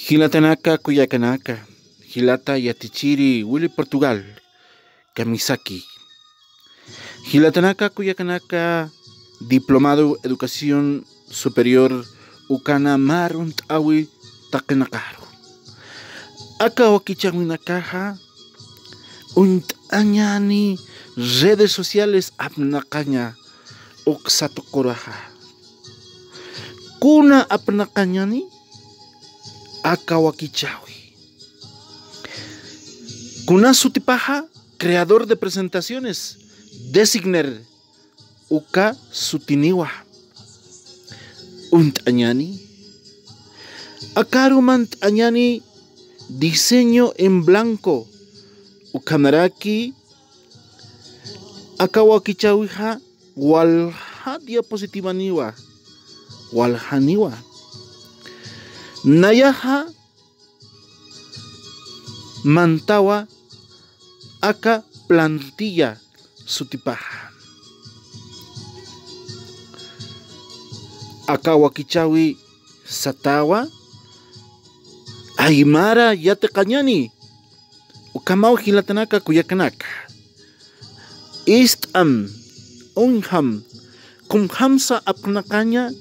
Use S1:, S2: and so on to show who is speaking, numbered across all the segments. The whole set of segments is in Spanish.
S1: Hilatanaka Kuyakanaka, Hilata Yatichiri, Willy Portugal, Kamisaki. Hilatanaka Kuyakanaka, Diplomado Educación Superior, Ukana Marunt Awi Takenakaru. Aka Wakichawinakaja, Añani, redes sociales apnakaña, Oksatokoraja. Kuna apnakañani, Akawakichawi. Kuna Sutipaja, creador de presentaciones, designer, Uka Sutiniwa. Añani. Akarumant Añani, diseño en blanco. Ukamaraki, Akawakichawija, Walha diapositiva niwa, Walhaniwa. Nayaha, Mantawa, Aka plantilla, Sutipaja. Akawakichawi, Satawa, Aymara Yatecañani. Ukamau Hilatanaka Kuyakanaka. Istam, Unham, Kumhamsa Apnakaña,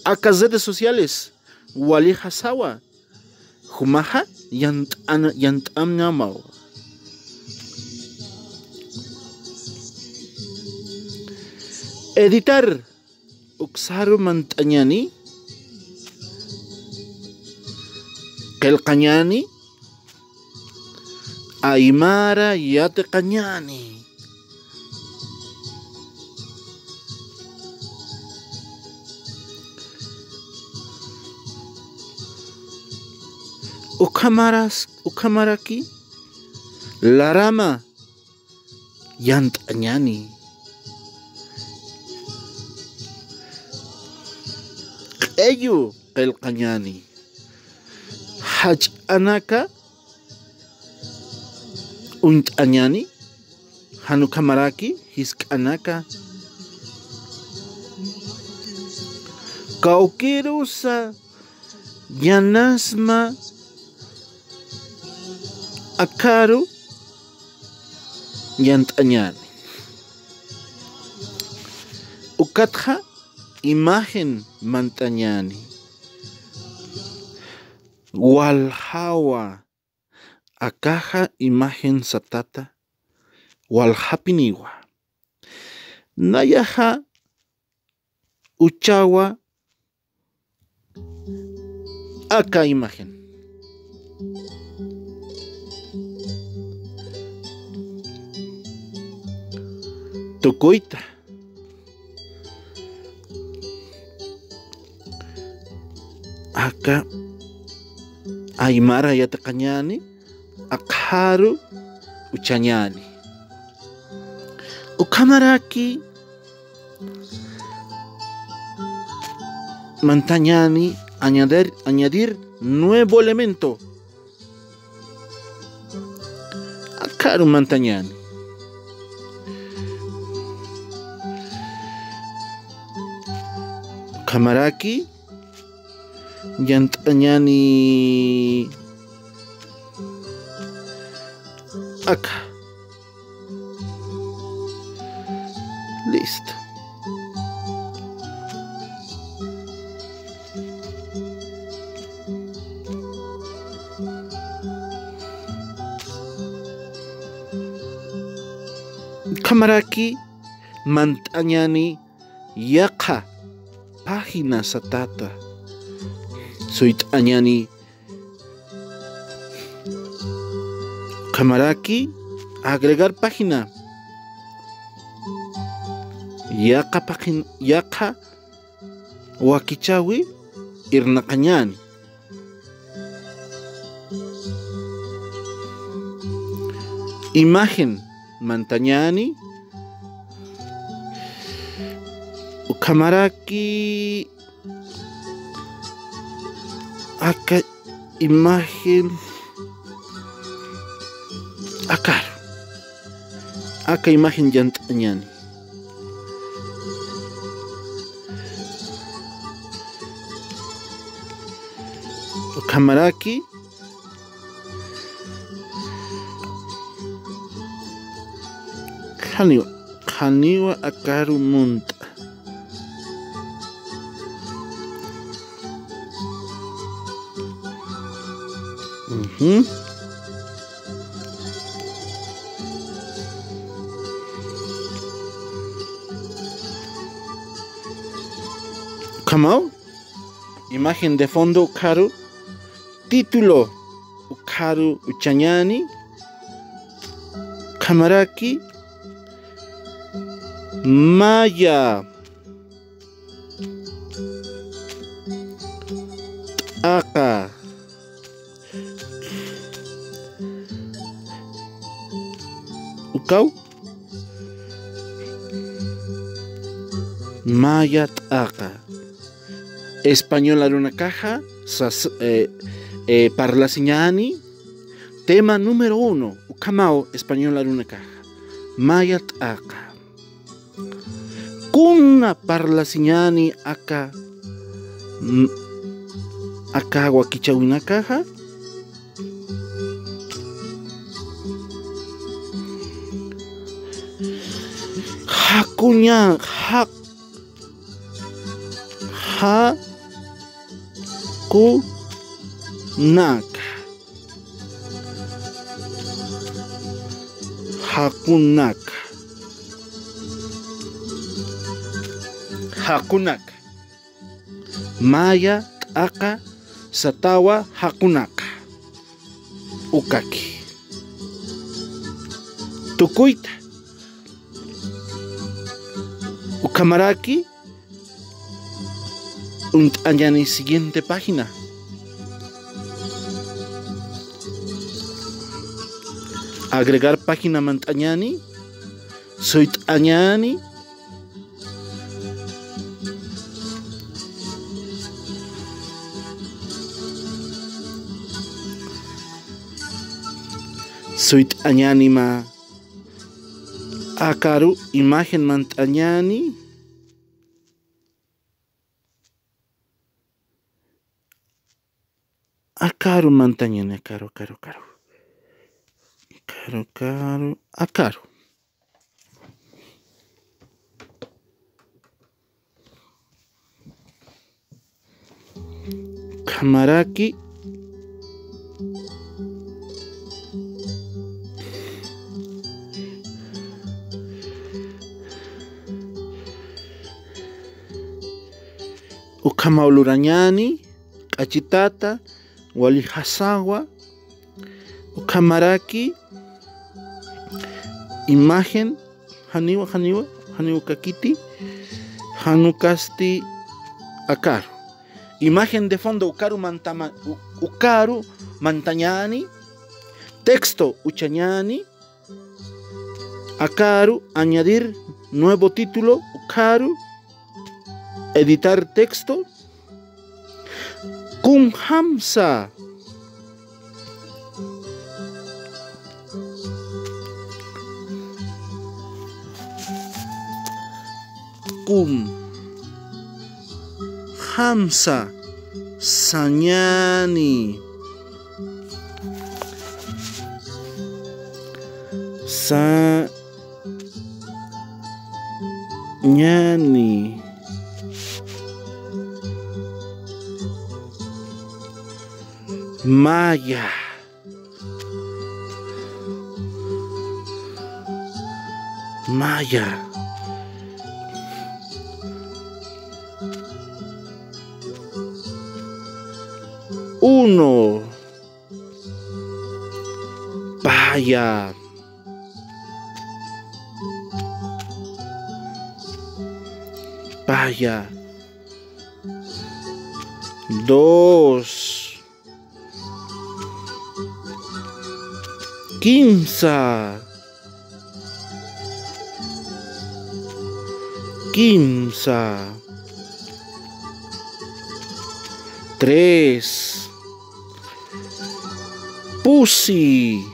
S1: Akas redes sociales, Walija Sawa, Humaja, Yantam Namau. Editar, Uksaru Mantañani, Kelcañani, Aymara Yatecañani. Ukamaraki, Larama Yantañani. Ello Kelcañani. Haj Anaka Añani, Hanukamaraki, Hiskanaka. Kaukirusa, Yanasma, Akaru, Yantañani. Ukatja, imagen Mantañani. Walhawa, Akaja imagen satata, Walhapiniwa. Nayaha, Uchawa, Aka imagen. Tokoita. Aka Aymara Yatecañani, Akharu Uchañani. Ukamaraki Mantañani, añadir nuevo elemento. Akharu Mantañani. Ukamaraki Yantañani. Acá. Listo. Kamaraki Mantañani Yaka. Página satata. Soit Añani. Kamaraki, agregar página. Yaka página, Yaka Wakichawi, Irnakañani. Imagen Mantañani. Kamaraki, Aka imagen. Akar. Aka imagen Yantañani. Kamaraki Haniwa. Haniwa akaru munta. Kamau. Imagen de fondo ukaru. Título ukaru uchañani. Kamaraki. Maya. Aka. Ukau. Maya Aka. Español en una caja. Parlasiñani. Tema número 1. Ukamao. Español en una caja. Maya Aka. Kuna parlasiñani aka. Aka wakicha una caja. Hakunya hak. Hakunaka. Hakunaka. Hakunaka. Maya aka satawa hakunaka. Ukaki. Tukuita. Ukamaraki. Añani siguiente página. Agregar página mantañani. Soit añani. Soit añani ma. Akaru imagen mantañani. Akaru mantañani, akaru. Akaru. Kamaraki. Ukamaulurañani. Kachitata. Wali hasawa. Ukamaraki. Imagen. Haniwa kakiti. Hanukasti. Akaru. Imagen de fondo ukaru mantañani. Texto uchañani. Akaru añadir nuevo título ukaru. Editar texto. Kun hamsa. Kun hamsa sañani. Sañani. Maya. Uno. Vaya. Dos. Quinza. Tres. Pussy.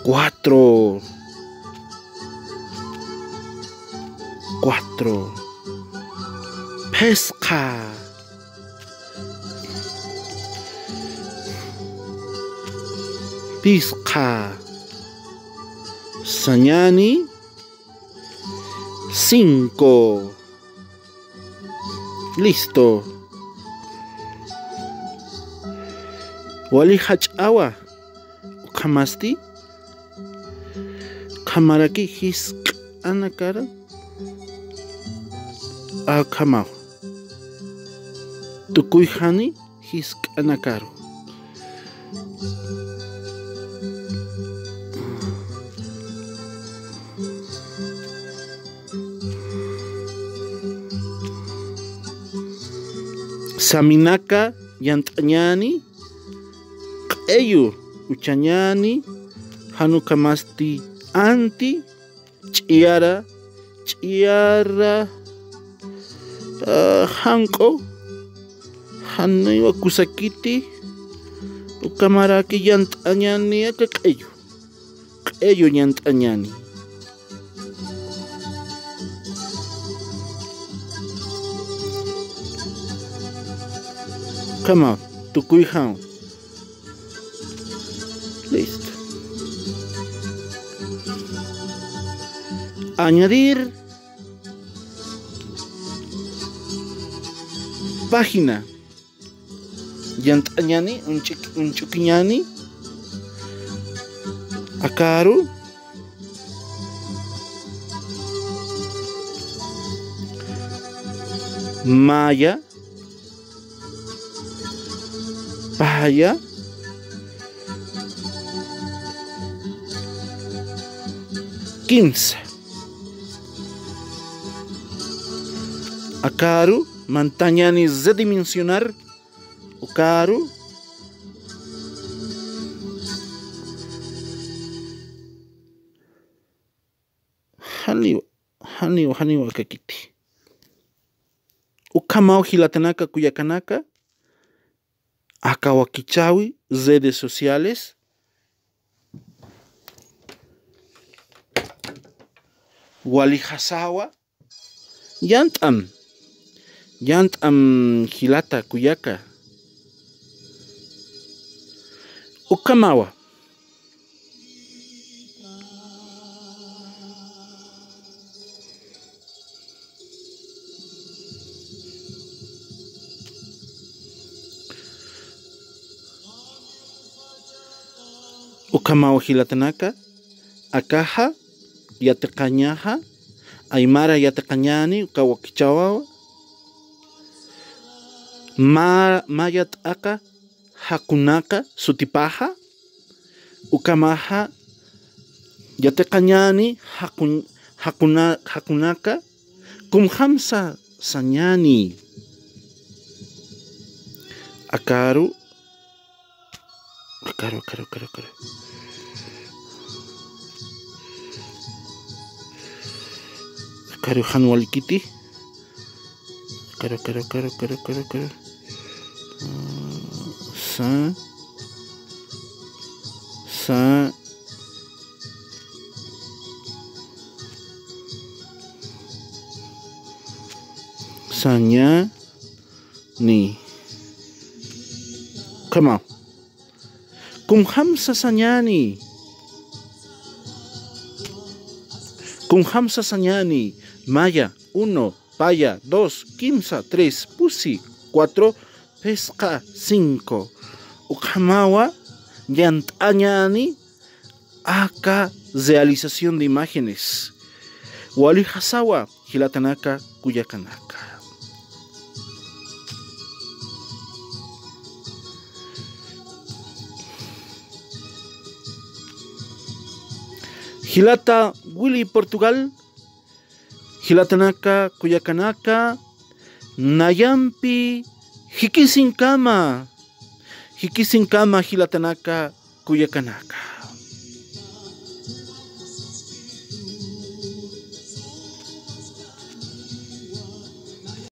S1: Cuatro. Pesca. Pisqa. Sañani 5. Listo. Wali hach'awa ukhamasti khamaraki hisk'ana kara akhamau tukuyhani hisk'ana karo. Saminaka yant'añani q'eyu uchañani hanukamasti anti ch'iyara hanq'o hanuywa kusakiti ukamaraki yant'añani aka q'eyu yant'añani. Kama tukuyhan. Listo. Añadir página. Yant'añani unch'ukiñani akaru maya paya quince. Akaru mantañani zedimensionar ukaru haniwa kakiti ukamau hilatanaka kuyakanaka akawakichawi redes sociales walihasawa yant'am hilata kuyaka ukamawa ukamau hilatanaka akaha yataqañaha aymara yataqañani ukawakichawawa mayat'aqa hakunaka sutipaha ukamaha yataqañani hakunaka kumhamsa sañani akaru hanwalikiti sa saña ni come on kumhamsa sañani maya 1 paya 2 quimsa 3 pusi 4 pesca 5 ukamawa yant'añani aka realización de imágenes wali hasawa hilatanaka kuyakanaka hilata Willy Portugal hilatanaka kuyakanaka nayampi hikisinkama hilatanaka kuyakanaka